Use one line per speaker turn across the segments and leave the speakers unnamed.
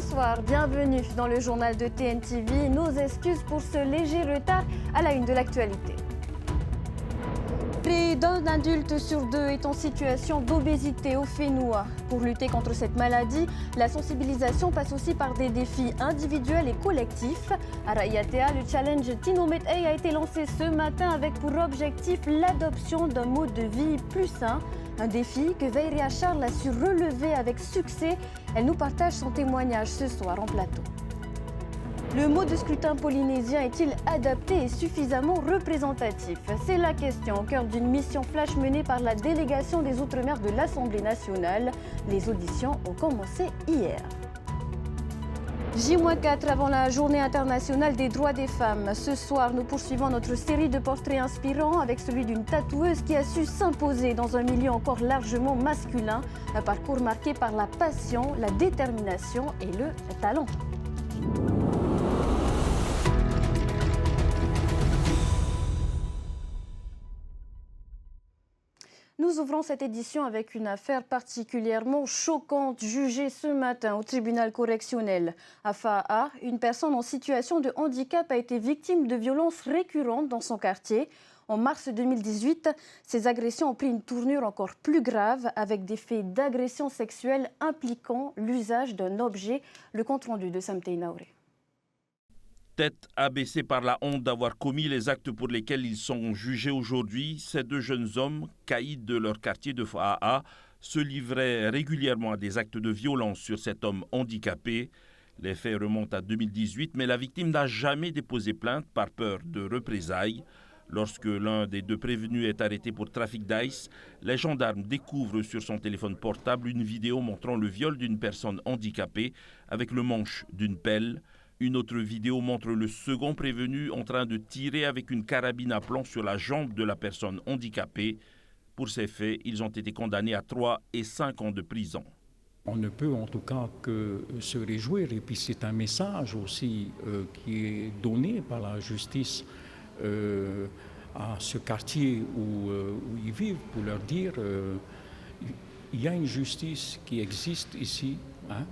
Bonsoir, bienvenue dans le journal de TNTV. Nos excuses pour ce léger retard à la une de l'actualité. Près d'un adulte sur deux est en situation d'obésité au Fénois. Pour lutter contre cette maladie, la sensibilisation passe aussi par des défis individuels et collectifs. À Rayatea, le challenge Tinomet A été lancé ce matin avec pour objectif l'adoption d'un mode de vie plus sain. Un défi que Veiria Charles a su relever avec succès. Elle nous partage son témoignage ce soir en plateau. Le mode de scrutin polynésien est-il adapté et suffisamment représentatif? C'est la question au cœur d'une mission flash menée par la délégation des Outre-mer de l'Assemblée nationale. Les auditions ont commencé hier. J-4 avant la journée internationale des droits des femmes. Ce soir, nous poursuivons notre série de portraits inspirants avec celui d'une tatoueuse qui a su s'imposer dans un milieu encore largement masculin. Un parcours marqué par la passion, la détermination et le talent. Nous ouvrons cette édition avec une affaire particulièrement choquante jugée ce matin au tribunal correctionnel. À Fa'a, une personne en situation de handicap a été victime de violences récurrentes dans son quartier. En mars 2018, ces agressions ont pris une tournure encore plus grave avec des faits d'agression sexuelle impliquant l'usage d'un objet. Le compte-rendu de Samtei Naoré.
Tête abaissée par la honte d'avoir commis les actes pour lesquels ils sont jugés aujourd'hui, ces deux jeunes hommes, caïds de leur quartier de Fa'a, se livraient régulièrement à des actes de violence sur cet homme handicapé. Les faits remontent à 2018, mais la victime n'a jamais déposé plainte par peur de représailles. Lorsque l'un des deux prévenus est arrêté pour trafic d'ice, les gendarmes découvrent sur son téléphone portable une vidéo montrant le viol d'une personne handicapée avec le manche d'une pelle. Une autre vidéo montre le second prévenu en train de tirer avec une carabine à plomb sur la jambe de la personne handicapée. Pour ces faits, ils ont été condamnés à 3 et 5 ans de prison.
On ne peut en tout cas que se réjouir, et puis c'est un message aussi qui est donné par la justice à ce quartier où ils vivent, pour leur dire il y a une justice qui existe ici.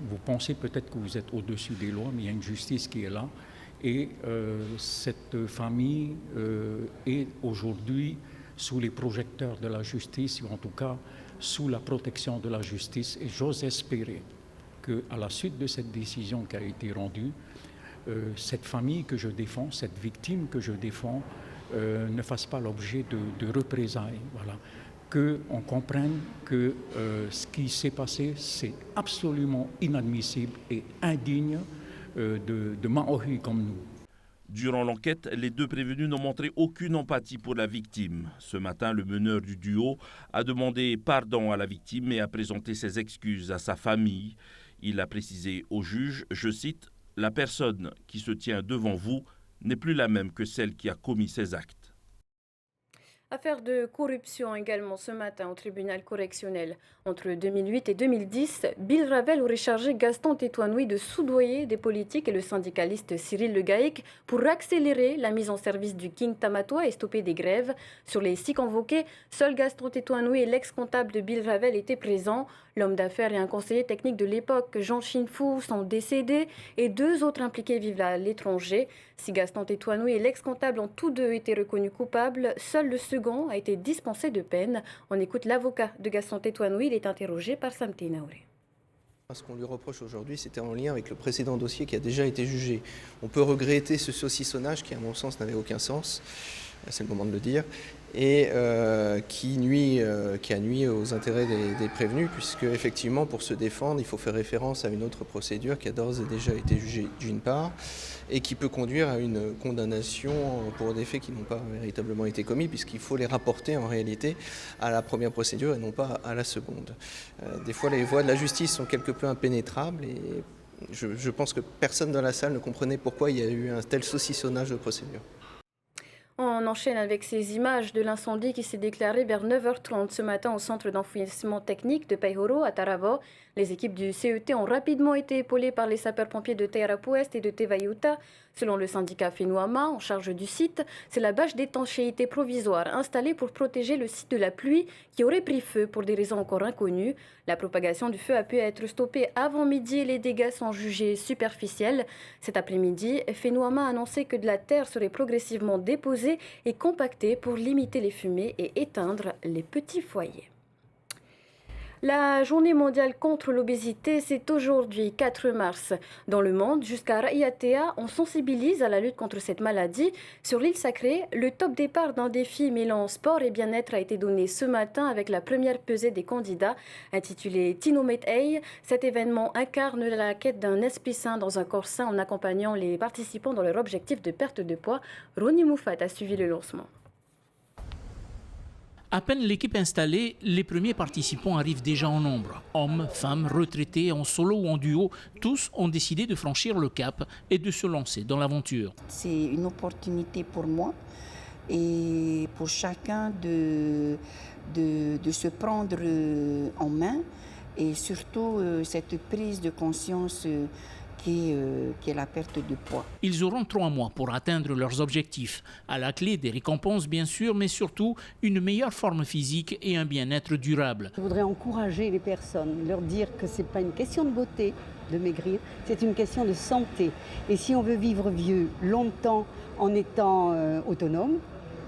Vous pensez peut-être que vous êtes au-dessus des lois, mais il y a une justice qui est là. Et cette famille est aujourd'hui sous les projecteurs de la justice, ou en tout cas sous la protection de la justice. Et j'ose espérer qu'à la suite de cette décision qui a été rendue, cette famille que je défends, cette victime que je défends, ne fasse pas l'objet de représailles. Voilà. Qu'on comprenne que ce qui s'est passé, c'est absolument inadmissible et indigne de Maori comme nous.
Durant l'enquête, les deux prévenus n'ont montré aucune empathie pour la victime. Ce matin, le meneur du duo a demandé pardon à la victime et a présenté ses excuses à sa famille. Il a précisé au juge, je cite, « La personne qui se tient devant vous n'est plus la même que celle qui a commis ces actes. »
Affaire de corruption également ce matin au tribunal correctionnel. Entre 2008 et 2010, Bill Ravel aurait chargé Gaston Tétouanoui de soudoyer des politiques et le syndicaliste Cyril Le Gaïc pour accélérer la mise en service du King Tamatoa et stopper des grèves. Sur les 6 convoqués, seul Gaston Tétouanoui et l'ex-comptable de Bill Ravel étaient présents. L'homme d'affaires et un conseiller technique de l'époque, Jean Chinfou, sont décédés et 2 autres impliqués vivent à l'étranger. Si Gaston Tétouanoui et l'ex-comptable ont tous deux été reconnus coupables, seul le second a été dispensé de peine. On écoute l'avocat de Gaston Tétouanoui, il est interrogé par Samtei Naoré.
Ce qu'on lui reproche aujourd'hui, c'était en lien avec le précédent dossier qui a déjà été jugé. On peut regretter ce saucissonnage qui, à mon sens, n'avait aucun sens, c'est le moment de le dire, et qui a nui aux intérêts des prévenus, puisque effectivement, pour se défendre, il faut faire référence à une autre procédure qui a d'ores et déjà été jugée d'une part, et qui peut conduire à une condamnation pour des faits qui n'ont pas véritablement été commis, puisqu'il faut les rapporter en réalité à la première procédure et non pas à la seconde. Des fois, les voies de la justice sont quelque peu impénétrables et je pense que personne dans la salle ne comprenait pourquoi il y a eu un tel saucissonnage de procédure.
On enchaîne avec ces images de l'incendie qui s'est déclaré vers 9h30 ce matin au centre d'enfouissement technique de Paihoro à Taravao. Les équipes du CET ont rapidement été épaulées par les sapeurs-pompiers de Tearapu Est et de Tevayuta. Selon le syndicat Fenouama, en charge du site, c'est la bâche d'étanchéité provisoire installée pour protéger le site de la pluie qui aurait pris feu pour des raisons encore inconnues. La propagation du feu a pu être stoppée avant midi et les dégâts sont jugés superficiels. Cet après-midi, Fenouama a annoncé que de la terre serait progressivement déposée et compactée pour limiter les fumées et éteindre les petits foyers. La journée mondiale contre l'obésité, c'est aujourd'hui, 4 mars. Dans le monde, jusqu'à Rayatea, on sensibilise à la lutte contre cette maladie. Sur l'île sacrée, le top départ d'un défi mêlant sport et bien-être a été donné ce matin avec la première pesée des candidats. Intitulé Tino Metei, cet événement incarne la quête d'un esprit sain dans un corps sain en accompagnant les participants dans leur objectif de perte de poids. Roni Moufat a suivi le lancement.
À peine l'équipe installée, les premiers participants arrivent déjà en nombre. Hommes, femmes, retraités, en solo ou en duo, tous ont décidé de franchir le cap et de se lancer dans l'aventure.
C'est une opportunité pour moi et pour chacun de se prendre en main et surtout cette prise de conscience qui est la perte de poids.
Ils auront 3 mois pour atteindre leurs objectifs. À la clé, des récompenses bien sûr, mais surtout une meilleure forme physique et un bien-être durable.
Je voudrais encourager les personnes, leur dire que ce n'est pas une question de beauté, de maigrir, c'est une question de santé. Et si on veut vivre vieux longtemps en étant autonome,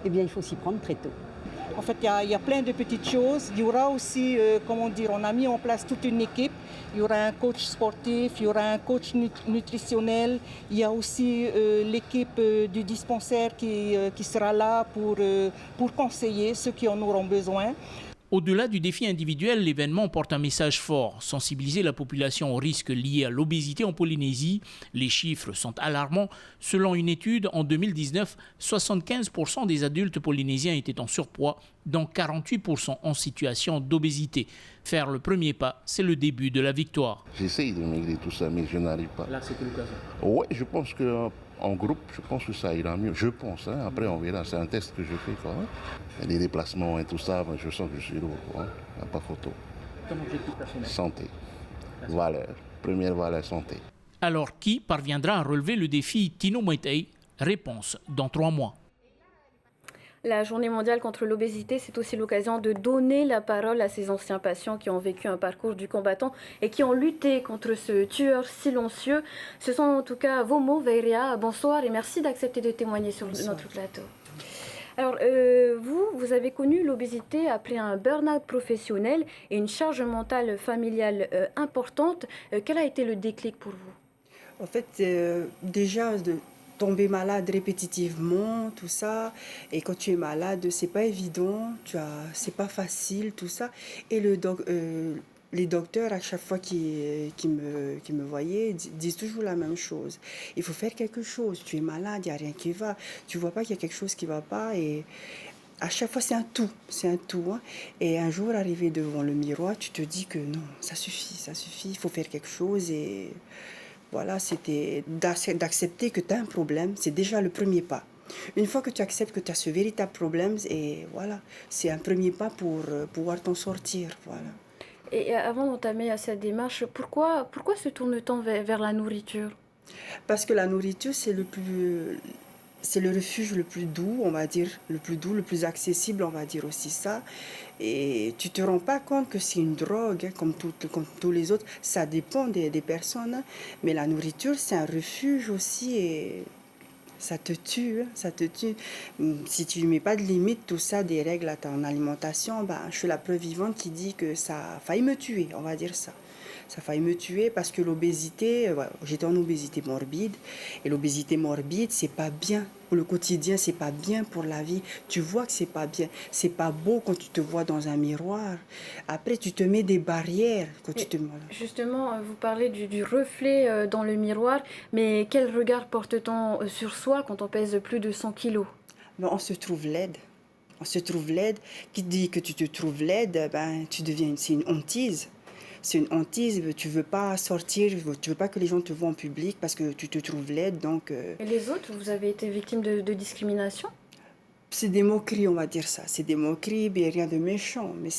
eh bien il faut s'y prendre très tôt.
En fait, il y a plein de petites choses. Il y aura aussi, on a mis en place toute une équipe. Il y aura un coach sportif, il y aura un coach nutritionnel. Il y a aussi l'équipe du dispensaire qui sera là pour conseiller ceux qui en auront besoin.
Au-delà du défi individuel, l'événement porte un message fort. Sensibiliser la population aux risques liés à l'obésité en Polynésie. Les chiffres sont alarmants. Selon une étude, en 2019, 75% des adultes polynésiens étaient en surpoids, dont 48% en situation d'obésité. Faire le premier pas, c'est le début de la victoire.
J'essaye de maigrir tout ça, mais je n'arrive pas.
Là, c'est l'occasion.
Oui, je pense qu'en groupe, je pense que ça ira mieux. Je pense, hein. Après on verra, c'est un test que je fais quand même. Les déplacements et tout ça, je sens que je suis lourd, hein. Il n'y a pas photo.
Ton objectif personnel?
Santé, valeur, première valeur santé.
Alors qui parviendra à relever le défi Tino Metei? Réponse dans 3 mois.
La journée mondiale contre l'obésité, c'est aussi l'occasion de donner la parole à ces anciens patients qui ont vécu un parcours du combattant et qui ont lutté contre ce tueur silencieux. Ce sont en tout cas vos mots, Veiria. Bonsoir et merci d'accepter de témoigner sur notre plateau. Alors, vous avez connu l'obésité après un burn-out professionnel et une charge mentale familiale importante. Quel a été le déclic pour vous?
En fait, déjà, tomber malade répétitivement, tout ça. Et quand tu es malade, c'est pas évident, c'est pas facile, tout ça. Et les docteurs, à chaque fois qui me voyaient, disent toujours la même chose. Il faut faire quelque chose. Tu es malade, il n'y a rien qui va. Tu vois pas qu'il y a quelque chose qui va pas. Et à chaque fois, c'est un tout. Hein. Et un jour, arrivé devant le miroir, tu te dis que non, ça suffit. Il faut faire quelque chose. Et voilà, c'était d'accepter que tu as un problème. C'est déjà le premier pas. Une fois que tu acceptes que tu as ce véritable problème, et voilà, c'est un premier pas pour pouvoir t'en sortir. Voilà.
Et avant d'entamer cette démarche, pourquoi se tourne-t-on vers la nourriture?
Parce que la nourriture, c'est le refuge le plus doux, on va dire, le plus accessible, on va dire aussi ça. Et tu te rends pas compte que c'est une drogue, hein, comme tous les autres. Ça dépend des personnes, hein. Mais la nourriture, c'est un refuge aussi et ça te tue, hein, ça te tue. Si tu ne mets pas de limite, tout ça, des règles à ton alimentation, je suis la preuve vivante qui dit que ça a failli me tuer, on va dire ça. Ça a failli me tuer parce que l'obésité, j'étais en obésité morbide. Et l'obésité morbide, c'est pas bien. Pour le quotidien, c'est pas bien pour la vie. Tu vois que c'est pas bien. C'est pas beau quand tu te vois dans un miroir. Après, tu te mets des barrières.
Justement, vous parlez du reflet dans le miroir. Mais quel regard porte-t-on sur soi quand on pèse plus de 100 kilos?
On se trouve laide. Qui dit que tu te trouves laide, c'est une hantise. C'est une hantise, tu ne veux pas sortir, tu ne veux pas que les gens te voient en public parce que tu te trouves laide. Donc,
Et les autres, vous avez été victime de discrimination?
C'est des moqueries, on va dire ça. C'est des moqueries, mais rien de méchant. Mais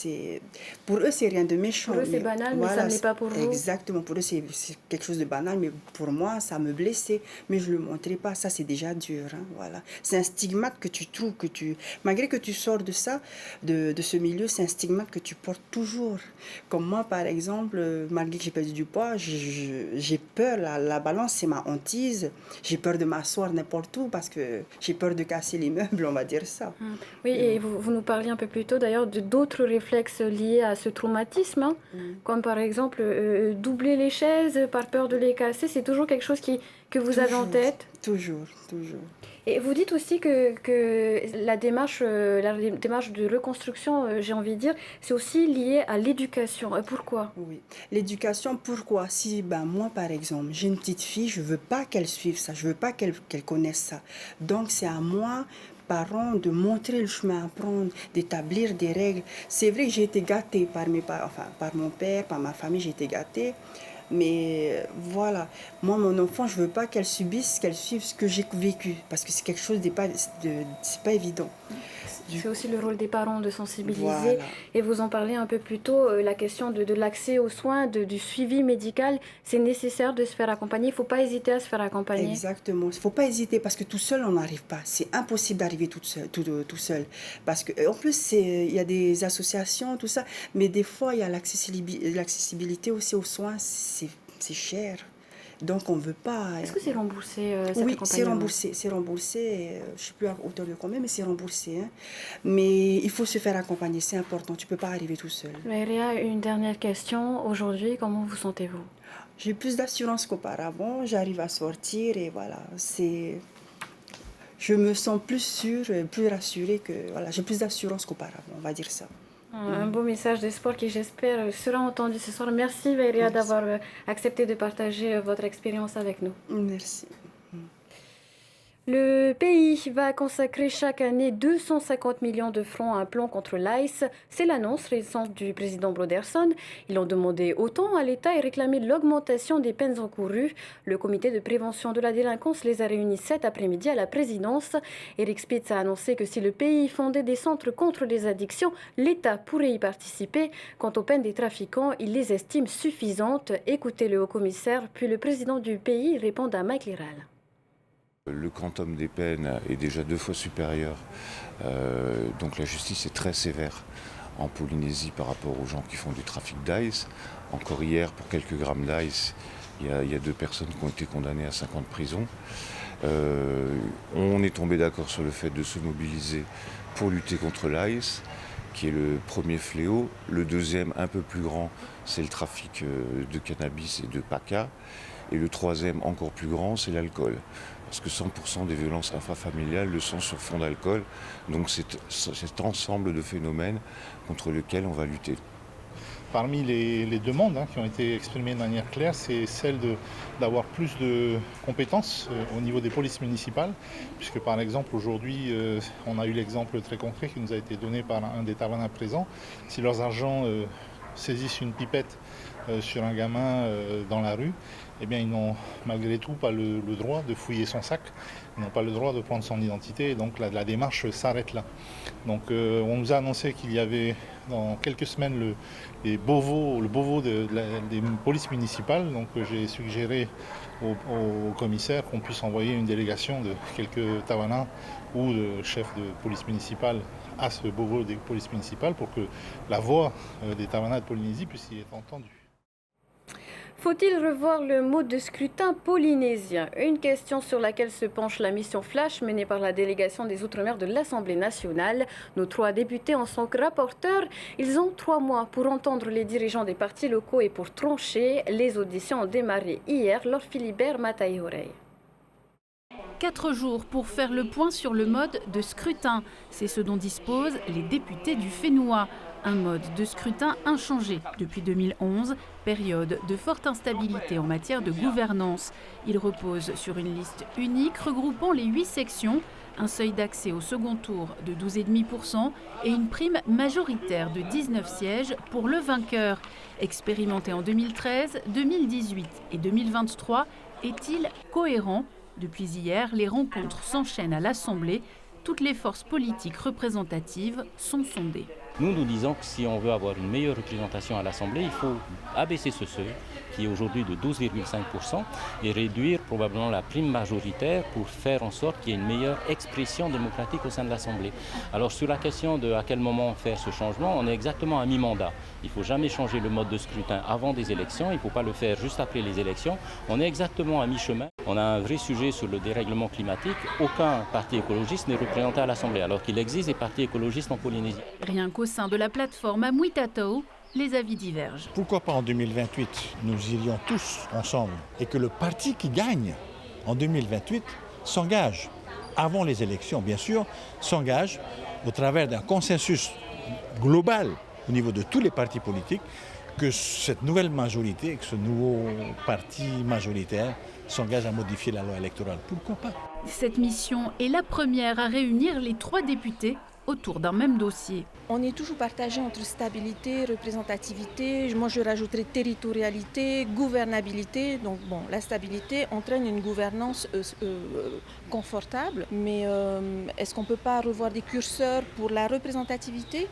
pour eux, c'est rien de méchant.
Pour eux, c'est banal, mais ça ne l'est pas pour vous.
Exactement. Pour eux, c'est quelque chose de banal, mais pour moi, ça me blessait. Mais je ne le montrais pas. Ça, c'est déjà dur. Hein, voilà. C'est un stigmate que tu trouves, malgré que tu sors de ça, de ce milieu, c'est un stigmate que tu portes toujours. Comme moi, par exemple, malgré que j'ai perdu du poids, j'ai peur. La balance, c'est ma hantise. J'ai peur de m'asseoir n'importe où parce que j'ai peur de casser les meubles, on va dire ça.
Oui, et vous nous parliez un peu plus tôt d'ailleurs d'autres réflexes liés à ce traumatisme, hein, comme par exemple doubler les chaises par peur de les casser, c'est toujours quelque chose que vous avez en tête?
Toujours, toujours.
Et vous dites aussi que la démarche de reconstruction, j'ai envie de dire, c'est aussi lié à l'éducation. Pourquoi?
Oui, l'éducation, pourquoi? Si moi, par exemple, j'ai une petite fille, je ne veux pas qu'elle suive ça, je ne veux pas qu'elle connaisse ça. Donc, c'est à moi, parents, de montrer le chemin à prendre, d'établir des règles. C'est vrai que j'ai été gâtée par mon père, par ma famille, j'ai été gâtée. Mais voilà, moi, mon enfant, je ne veux pas qu'elle subisse, qu'elle suive ce que j'ai vécu, parce que c'est quelque chose c'est pas évident.
C'est aussi le rôle des parents de sensibiliser.
Voilà.
Et vous en parlez un peu plus tôt, la question de l'accès aux soins, du suivi médical, c'est nécessaire de se faire accompagner. Il ne faut pas hésiter à se faire accompagner.
Exactement. Il ne faut pas hésiter parce que tout seul, on n'arrive pas. C'est impossible d'arriver tout seul. Parce qu'en plus, il y a des associations, tout ça, mais des fois, il y a l'accessibilité aussi aux soins, c'est cher. Donc, on ne veut pas...
Est-ce que c'est remboursé,
Oui, c'est remboursé. Je ne sais plus à hauteur de combien, mais c'est remboursé. Hein. Mais il faut se faire accompagner, c'est important. Tu ne peux pas arriver tout seul.
Maëria, une dernière question. Aujourd'hui, comment vous sentez-vous?
J'ai plus d'assurance qu'auparavant. J'arrive à sortir et voilà. Je me sens plus sûre, plus rassurée que... Voilà, j'ai plus d'assurance qu'auparavant, on va dire ça.
Un beau message d'espoir qui, j'espère, sera entendu ce soir. Merci, Maëria, d'avoir accepté de partager votre expérience avec nous.
Merci.
Le pays va consacrer chaque année 250 millions de francs à un plan contre l'ICE. C'est l'annonce récente du président Broderson. Ils ont demandé autant à l'État et réclamé l'augmentation des peines encourues. Le comité de prévention de la délinquance les a réunis cet après-midi à la présidence. Eric Spitz a annoncé que si le pays fondait des centres contre les addictions, l'État pourrait y participer. Quant aux peines des trafiquants, il les estime suffisantes. Écoutez le haut-commissaire, puis le président du pays répond à Mike Liral.
Le quantum des peines est déjà 2 fois supérieur, donc la justice est très sévère en Polynésie par rapport aux gens qui font du trafic d'ice. Encore hier, pour quelques grammes d'ice, il y a 2 personnes qui ont été condamnées à 5 ans de prison. On est tombé d'accord sur le fait de se mobiliser pour lutter contre l'ice, qui est le premier fléau. Le deuxième, un peu plus grand, c'est le trafic de cannabis et de paca. Et le troisième, encore plus grand, c'est l'alcool. Parce que 100% des violences intrafamiliales le sont sur fond d'alcool. Donc c'est cet ensemble de phénomènes contre lesquels on va lutter.
Parmi les demandes qui ont été exprimées de manière claire, c'est celle d'avoir plus de compétences au niveau des polices municipales. Puisque par exemple aujourd'hui, on a eu l'exemple très concret qui nous a été donné par un des tavernas présents. Si leurs agents saisissent une pipette sur un gamin dans la rue, eh bien, ils n'ont malgré tout pas le droit de fouiller son sac, ils n'ont pas le droit de prendre son identité, et donc la démarche s'arrête là. Donc on nous a annoncé qu'il y avait dans quelques semaines le Beauvau des polices municipales, donc j'ai suggéré au commissaire qu'on puisse envoyer une délégation de quelques tavanins ou de chefs de police municipale à ce Beauvau des polices municipales pour que la voix des tavanins de Polynésie puisse y être entendue.
Faut-il revoir le mode de scrutin polynésien? Une question sur laquelle se penche la mission Flash menée par la délégation des Outre-mer de l'Assemblée nationale. Nos 3 députés en sont rapporteurs. Ils ont 3 mois pour entendre les dirigeants des partis locaux et pour trancher. Les auditions ont démarré hier. Laure Philibert, Mataï Oreille.
4 jours pour faire le point sur le mode de scrutin. C'est ce dont disposent les députés du Fénois. Un mode de scrutin inchangé depuis 2011, période de forte instabilité en matière de gouvernance. Il repose sur une liste unique regroupant les 8 sections, un seuil d'accès au second tour de 12,5% et une prime majoritaire de 19 sièges pour le vainqueur. Expérimenté en 2013, 2018 et 2023, est-il cohérent? Depuis hier, les rencontres s'enchaînent à l'Assemblée. toutes les forces politiques représentatives sont sondées.
Nous disons que si on veut avoir une meilleure représentation à l'Assemblée, il faut abaisser ce seuil, qui est aujourd'hui de 12,5%, et réduire probablement la prime majoritaire pour faire en sorte qu'il y ait une meilleure expression démocratique au sein de l'Assemblée. Alors sur la question de à quel moment faire ce changement, on est exactement à mi-mandat. Il ne faut jamais changer le mode de scrutin avant des élections, il ne faut pas le faire juste après les élections. On est exactement à mi-chemin. On a un vrai sujet sur le dérèglement climatique. Aucun parti écologiste n'est représenté à l'Assemblée, alors qu'il existe des partis écologistes en Polynésie.
Rien qu'au sein de la plateforme Amuitatao, les avis divergent.
Pourquoi pas en 2028, nous irions tous ensemble et que le parti qui gagne en 2028 s'engage, avant les élections bien sûr, s'engage au travers d'un consensus global au niveau de tous les partis politiques, que cette nouvelle majorité, que ce nouveau parti majoritaire s'engage à modifier la loi électorale. Pourquoi pas?
Cette mission est la première à réunir les 3 députés autour d'un même dossier.
On est toujours partagé entre stabilité, représentativité, moi je rajouterais territorialité, gouvernabilité. Donc bon, la stabilité entraîne une gouvernance confortable, mais est-ce qu'on ne peut pas revoir des curseurs pour la représentativité?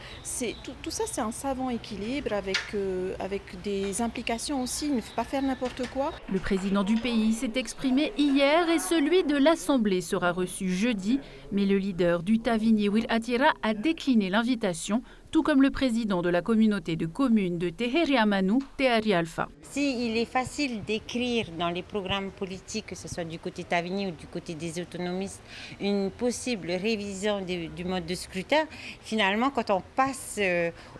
Tout ça c'est un savant équilibre avec des implications aussi, il ne faut pas faire n'importe quoi.
Le président du pays s'est exprimé hier et celui de l'Assemblée sera reçu jeudi, mais le leader du Tavinyi Wiratira a décliné l'invitation, tout comme le président de la communauté de communes de Teheriamanu, Tehari Alpha.
Il est facile d'écrire dans les programmes politiques, que ce soit du côté Tavinyi ou du côté des autonomistes, une possible révision du mode de scrutin, finalement, quand on passe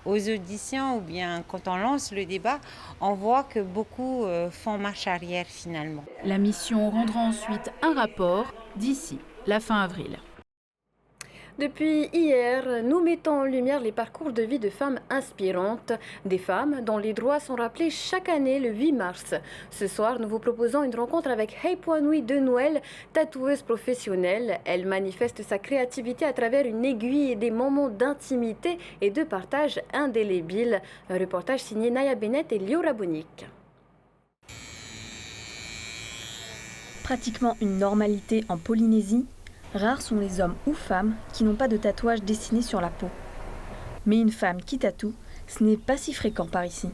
aux auditions ou bien quand on lance le débat, on voit que beaucoup font marche arrière finalement.
La mission rendra ensuite un rapport d'ici la fin avril.
Depuis hier, nous mettons en lumière les parcours de vie de femmes inspirantes, des femmes dont les droits sont rappelés chaque année le 8 mars. Ce soir, nous vous proposons une rencontre avec Heipuanui de Noël, tatoueuse professionnelle. Elle manifeste sa créativité à travers une aiguille et des moments d'intimité et de partage indélébiles. Un reportage signé Naya Bennett et Liora Bonic.
Pratiquement une normalité en Polynésie, rares sont les hommes ou femmes qui n'ont pas de tatouage dessiné sur la peau. Mais une femme qui tatoue, ce n'est pas si fréquent par ici.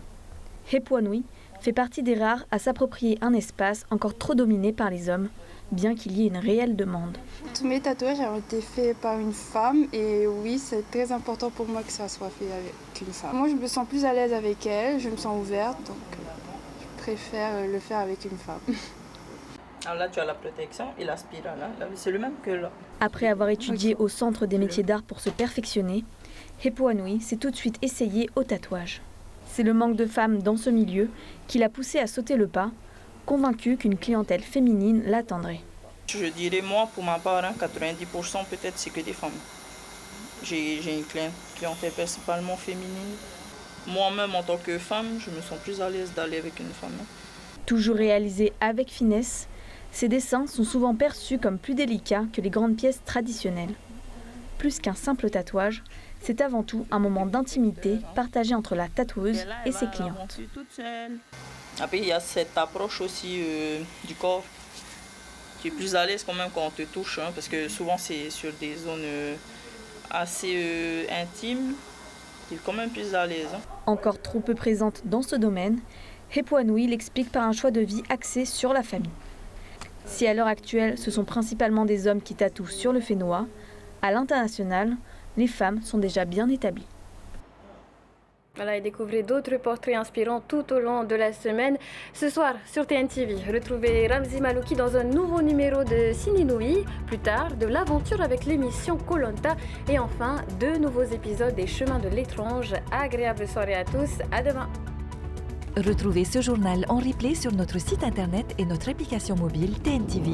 Heipuanui fait partie des rares à s'approprier un espace encore trop dominé par les hommes, bien qu'il y ait une réelle demande.
Tous mes tatouages ont été faits par une femme et oui, c'est très important pour moi que ça soit fait avec une femme. Moi, je me sens plus à l'aise avec elle, je me sens ouverte, donc je préfère le faire avec une femme.
Alors là, tu as la protection et la spirale. Là, c'est le même que là.
Après avoir étudié au Centre des métiers d'art pour se perfectionner, Heipuanui s'est tout de suite essayée au tatouage. C'est le manque de femmes dans ce milieu qui l'a poussée à sauter le pas, convaincue qu'une clientèle féminine l'attendrait.
Je dirais, moi, pour ma part, 90% peut-être c'est que des femmes. J'ai une clientèle principalement féminine. Moi-même, en tant que femme, je me sens plus à l'aise d'aller avec une femme.
Toujours réalisés avec finesse, ces dessins sont souvent perçus comme plus délicats que les grandes pièces traditionnelles. Plus qu'un simple tatouage, c'est avant tout un moment d'intimité partagé entre la tatoueuse et ses clientes.
Après, il y a cette approche aussi du corps qui est plus à l'aise quand même quand on te touche, parce que souvent c'est sur des zones assez intimes, tu es quand même plus à l'aise.
Encore trop peu présente dans ce domaine, Heipuanui l'explique par un choix de vie axé sur la famille. Si à l'heure actuelle, ce sont principalement des hommes qui tatouent sur le fénois, à l'international, les femmes sont déjà bien établies.
Voilà, et découvrez d'autres portraits inspirants tout au long de la semaine. Ce soir, sur TNTV, retrouvez Ramzi Malouki dans un nouveau numéro de Sininouï. Plus tard, de l'aventure avec l'émission Koh Lanta. Et enfin, 2 nouveaux épisodes des Chemins de l'étrange. Agréable soirée à tous. À demain.
Retrouvez ce journal en replay sur notre site internet et notre application mobile TNTV.